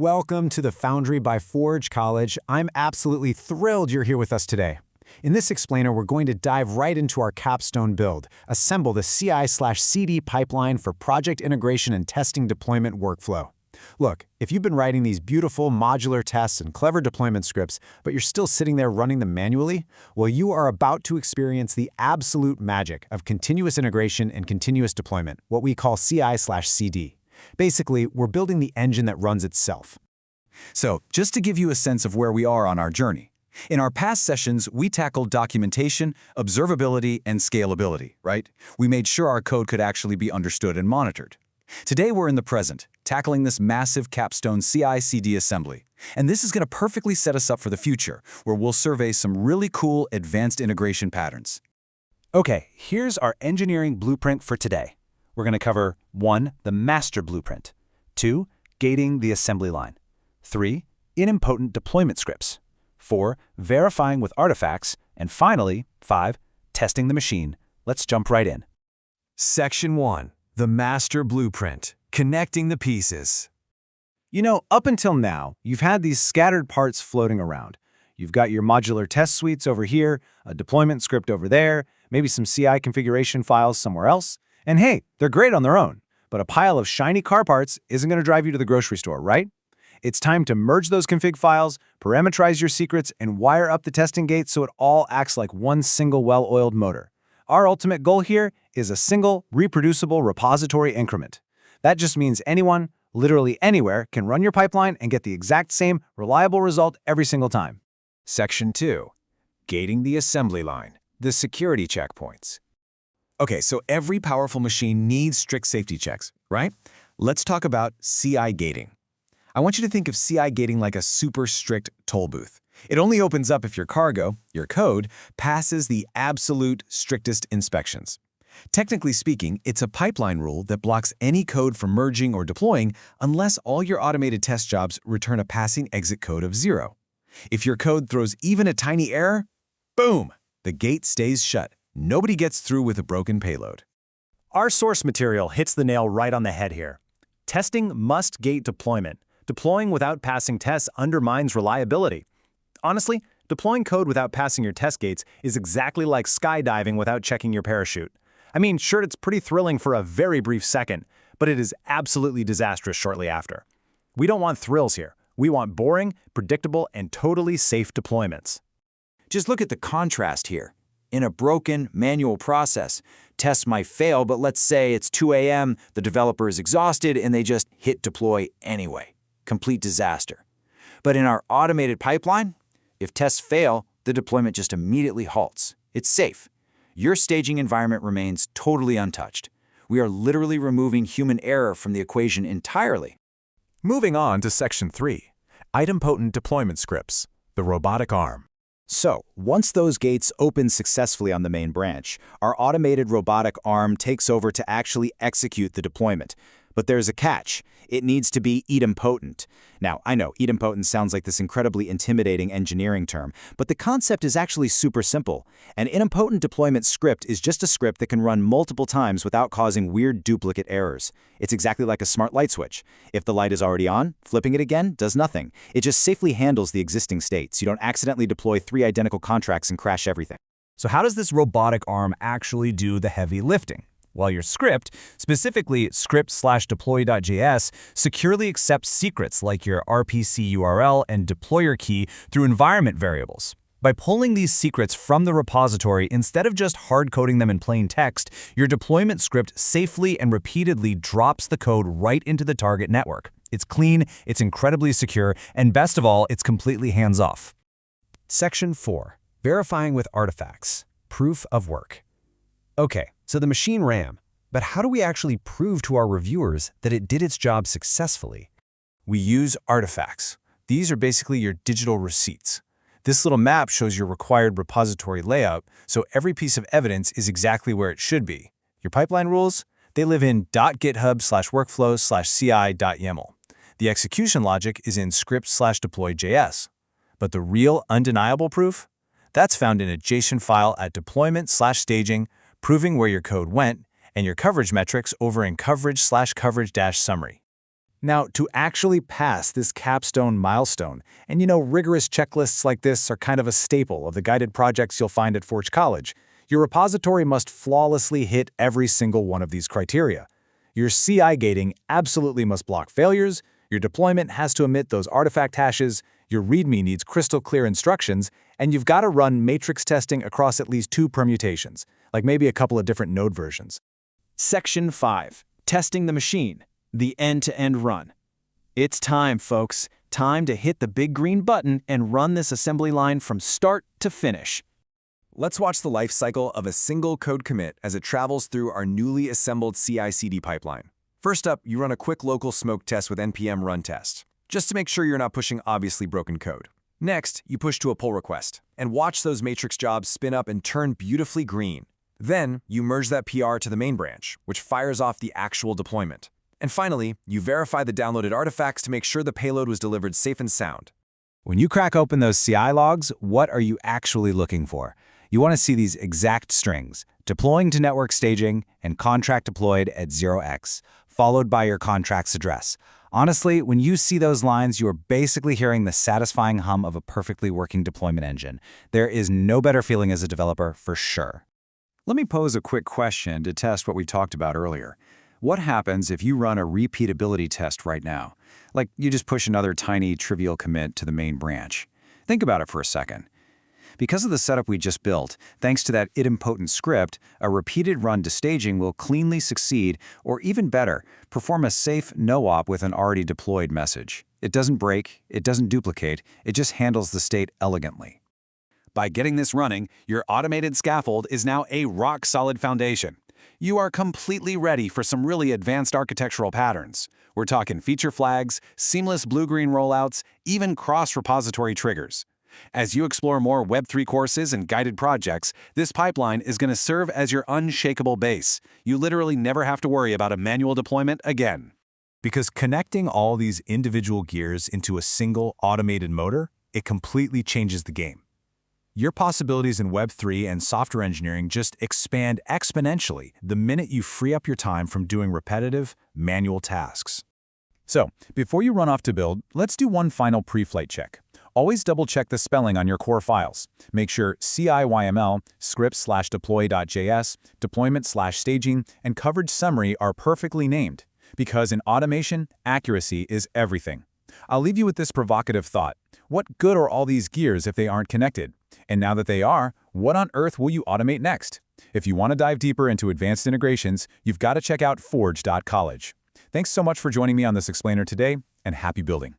Welcome to the Foundry by Forge College. I'm absolutely thrilled you're here with us today. In this explainer, we're going to dive right into our Capstone build, assemble the CI/CD pipeline for project integration and testing deployment workflow. Look, if you've been writing these beautiful modular tests and clever deployment scripts, but you're still sitting there running them manually, well, you are about to experience the absolute magic of continuous integration and continuous deployment, what we call CI/CD. Basically, we're building the engine that runs itself. So, just to give you a sense of where we are on our journey. In our past sessions, we tackled documentation, observability, and scalability, right? We made sure our code could actually be understood and monitored. Today, we're in the present, tackling this massive Capstone CI/CD assembly. And this is going to perfectly set us up for the future, where we'll survey some really cool advanced integration patterns. Okay, here's our engineering blueprint for today. We're going to cover 1. The master blueprint, 2. Gating the assembly line, 3. Idempotent deployment scripts, 4. Verifying with artifacts, and finally, 5. Testing the machine. Let's jump right in. Section 1. The master blueprint. Connecting the pieces. You know, up until now, you've had these scattered parts floating around. You've got your modular test suites over here, a deployment script over there, maybe some CI configuration files somewhere else. And hey, they're great on their own, but a pile of shiny car parts isn't going to drive you to the grocery store, right? It's time to merge those config files, parameterize your secrets, and wire up the testing gates so it all acts like one single well-oiled motor. Our ultimate goal here is a single, reproducible repository increment. That just means anyone, literally anywhere, can run your pipeline and get the exact same reliable result every single time. Section 2. Gating the assembly line. The security checkpoints. Okay, so every powerful machine needs strict safety checks, right? Let's talk about CI gating. I want you to think of CI gating like a super strict toll booth. It only opens up if your cargo, your code, passes the absolute strictest inspections. Technically speaking, it's a pipeline rule that blocks any code from merging or deploying unless all your automated test jobs return a passing exit code of 0. If your code throws even a tiny error, boom, the gate stays shut. Nobody gets through with a broken payload. Our source material hits the nail right on the head here. Testing must gate deployment. Deploying without passing tests undermines reliability. Honestly, deploying code without passing your test gates is exactly like skydiving without checking your parachute. I mean, sure, it's pretty thrilling for a very brief second, but it is absolutely disastrous shortly after. We don't want thrills here. We want boring, predictable, and totally safe deployments. Just look at the contrast here. In a broken, manual process, tests might fail, but let's say it's 2 a.m., the developer is exhausted, and they just hit deploy anyway. Complete disaster. But in our automated pipeline, if tests fail, the deployment just immediately halts. It's safe. Your staging environment remains totally untouched. We are literally removing human error from the equation entirely. Moving on to Section 3. Idempotent deployment scripts. The robotic arm. So, once those gates open successfully on the main branch, our automated robotic arm takes over to actually execute the deployment. But there's a catch. It needs to be idempotent. Now, I know idempotent sounds like this incredibly intimidating engineering term, but the concept is actually super simple. An idempotent deployment script is just a script that can run multiple times without causing weird duplicate errors. It's exactly like a smart light switch. If the light is already on, flipping it again does nothing. It just safely handles the existing states. You don't accidentally deploy 3 identical contracts and crash everything. So how does this robotic arm actually do the heavy lifting? Well, your script, specifically script/deploy.js, securely accepts secrets like your RPC URL and deployer key through environment variables. By pulling these secrets from the repository instead of just hard-coding them in plain text, your deployment script safely and repeatedly drops the code right into the target network. It's clean, it's incredibly secure, and best of all, it's completely hands-off. Section 4. Verifying with artifacts. Proof of work. Okay, so the machine ran, but how do we actually prove to our reviewers that it did its job successfully? We use artifacts. These are basically your digital receipts. This little map shows your required repository layout, so every piece of evidence is exactly where it should be. Your pipeline rules? They live in .github/workflows/ci.yaml. The execution logic is in script/deploy.js. But the real undeniable proof? That's found in a JSON file at deployment/staging, proving where your code went, and your coverage metrics over in coverage/coverage-summary. Now, to actually pass this capstone milestone, and rigorous checklists like this are kind of a staple of the guided projects you'll find at Forge College, your repository must flawlessly hit every single one of these criteria. Your CI gating absolutely must block failures, your deployment has to emit those artifact hashes, your README needs crystal clear instructions, and you've got to run matrix testing across at least 2 permutations, like maybe a couple of different node versions. Section 5. Testing the machine. The end-to-end run. It's time, folks. Time to hit the big green button and run this assembly line from start to finish. Let's watch the life cycle of a single code commit as it travels through our newly assembled CI/CD pipeline. First up, you run a quick local smoke test with npm run test, just to make sure you're not pushing obviously broken code. Next, you push to a pull request, and watch those matrix jobs spin up and turn beautifully green. Then, you merge that PR to the main branch, which fires off the actual deployment. And finally, you verify the downloaded artifacts to make sure the payload was delivered safe and sound. When you crack open those CI logs, what are you actually looking for? You want to see these exact strings, deploying to network staging and contract deployed at 0x, followed by your contract's address. Honestly, when you see those lines, you are basically hearing the satisfying hum of a perfectly working deployment engine. There is no better feeling as a developer, for sure. Let me pose a quick question to test what we talked about earlier. What happens if you run a repeatability test right now? Like you just push another tiny, trivial commit to the main branch. Think about it for a second. Because of the setup we just built, thanks to that idempotent script, a repeated run to staging will cleanly succeed, or even better, perform a safe no-op with an already deployed message. It doesn't break, it doesn't duplicate, it just handles the state elegantly. By getting this running, your automated scaffold is now a rock-solid foundation. You are completely ready for some really advanced architectural patterns. We're talking feature flags, seamless blue-green rollouts, even cross-repository triggers. As you explore more Web3 courses and guided projects, this pipeline is going to serve as your unshakable base. You literally never have to worry about a manual deployment again. Because connecting all these individual gears into a single automated motor, it completely changes the game. Your possibilities in Web3 and software engineering just expand exponentially the minute you free up your time from doing repetitive, manual tasks. So, before you run off to build, let's do one final pre-flight check. Always double-check the spelling on your core files. Make sure CIYML, script/deploy.js, deployment/staging, and coverage summary are perfectly named. Because in automation, accuracy is everything. I'll leave you with this provocative thought. What good are all these gears if they aren't connected? And now that they are, what on earth will you automate next? If you want to dive deeper into advanced integrations, you've got to check out forge.college. Thanks so much for joining me on this explainer today, and happy building.